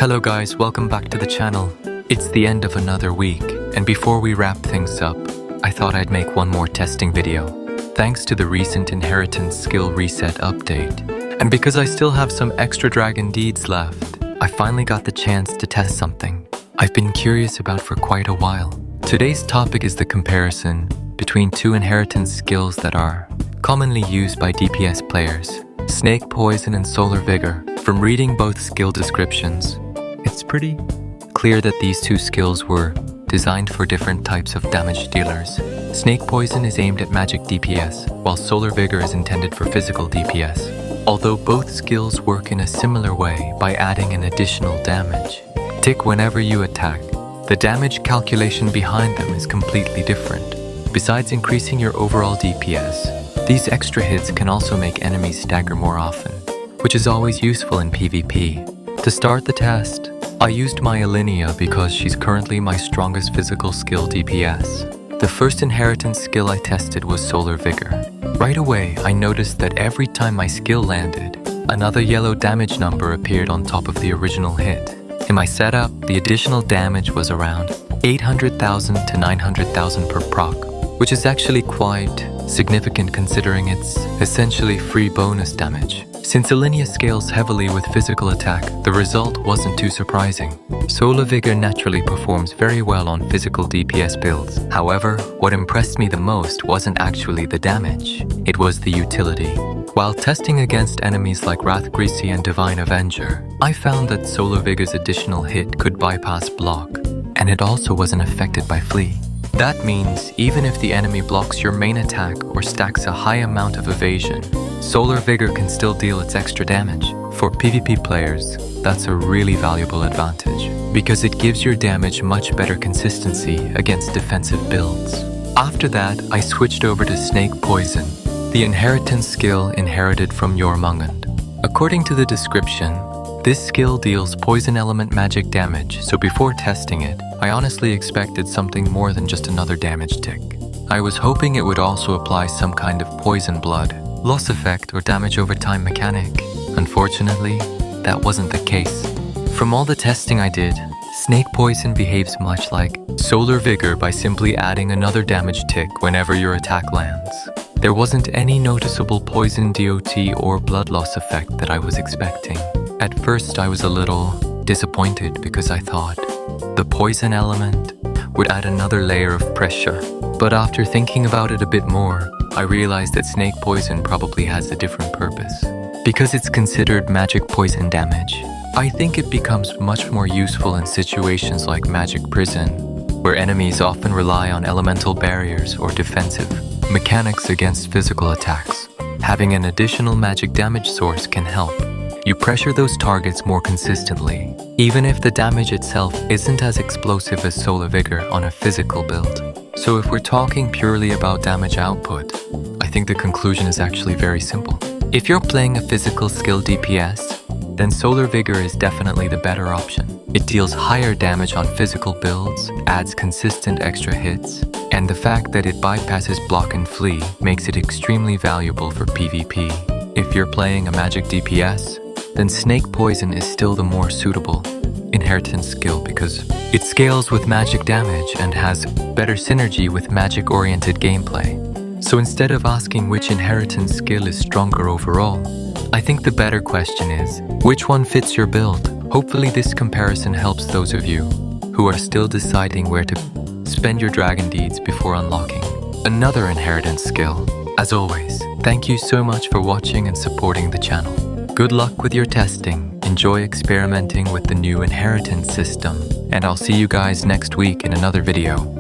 Hello guys, welcome back to the channel. It's the end of another week, and before we wrap things up, I thought I'd make one more testing video. Thanks to the recent Inheritance Skill Reset update, and because I still have some extra Dragon Deeds left, I finally got the chance to test something I've been curious about for quite a while. Today's topic is the comparison between two inheritance skills that are commonly used by DPS players, Snake Poison and Solar Vigor. From reading both skill descriptions, it's pretty clear that these two skills were designed for different types of damage dealers. Snake Poison is aimed at Magic DPS, while Solar Vigor is intended for Physical DPS. Although both skills work in a similar way by adding an additional damage tick whenever you attack, the damage calculation behind them is completely different. Besides increasing your overall DPS, these extra hits can also make enemies stagger more often, which is always useful in PvP. To start the test, I used my Elinia because she's currently my strongest physical skill DPS. The first inheritance skill I tested was Solar Vigor. Right away, I noticed that every time my skill landed, another yellow damage number appeared on top of the original hit. In my setup, the additional damage was around 800,000 to 900,000 per proc, which is actually quite significant considering it's essentially free bonus damage. Since Elinia scales heavily with physical attack, the result wasn't too surprising. Solar Vigor naturally performs very well on physical DPS builds. However, what impressed me the most wasn't actually the damage, it was the utility. While testing against enemies like Rathgricy and Divine Avenger, I found that Solar Vigor's additional hit could bypass block, and it also wasn't affected by flee. That means even if the enemy blocks your main attack or stacks a high amount of evasion, Solar Vigor can still deal its extra damage. For PvP players, that's a really valuable advantage, because it gives your damage much better consistency against defensive builds. After that, I switched over to Snake Poison, the inheritance skill inherited from Jormungand. According to the description, this skill deals poison element magic damage, so before testing it, I honestly expected something more than just another damage tick. I was hoping it would also apply some kind of poison blood, loss effect, or damage over time mechanic. Unfortunately, that wasn't the case. From all the testing I did, Snake Poison behaves much like Solar Vigor by simply adding another damage tick whenever your attack lands. There wasn't any noticeable poison DOT or blood loss effect that I was expecting. At first, I was a little disappointed because I thought the poison element would add another layer of pressure. But after thinking about it a bit more, I realized that Snake Poison probably has a different purpose. Because it's considered magic poison damage, I think it becomes much more useful in situations like Magic Prison, where enemies often rely on elemental barriers or defensive mechanics against physical attacks. Having an additional magic damage source can help. You pressure those targets more consistently, even if the damage itself isn't as explosive as Solar Vigor on a physical build. So if we're talking purely about damage output, I think the conclusion is actually very simple. If you're playing a physical skill DPS, then Solar Vigor is definitely the better option. It deals higher damage on physical builds, adds consistent extra hits, and the fact that it bypasses block and flee makes it extremely valuable for PvP. If you're playing a Magic DPS, then Snake Poison is still the more suitable inheritance skill because it scales with magic damage and has better synergy with magic-oriented gameplay. So instead of asking which inheritance skill is stronger overall, I think the better question is, which one fits your build? Hopefully this comparison helps those of you who are still deciding where to spend your Dragon Deeds before unlocking another inheritance skill. As always, thank you so much for watching and supporting the channel. Good luck with your testing, enjoy experimenting with the new inheritance system, and I'll see you guys next week in another video.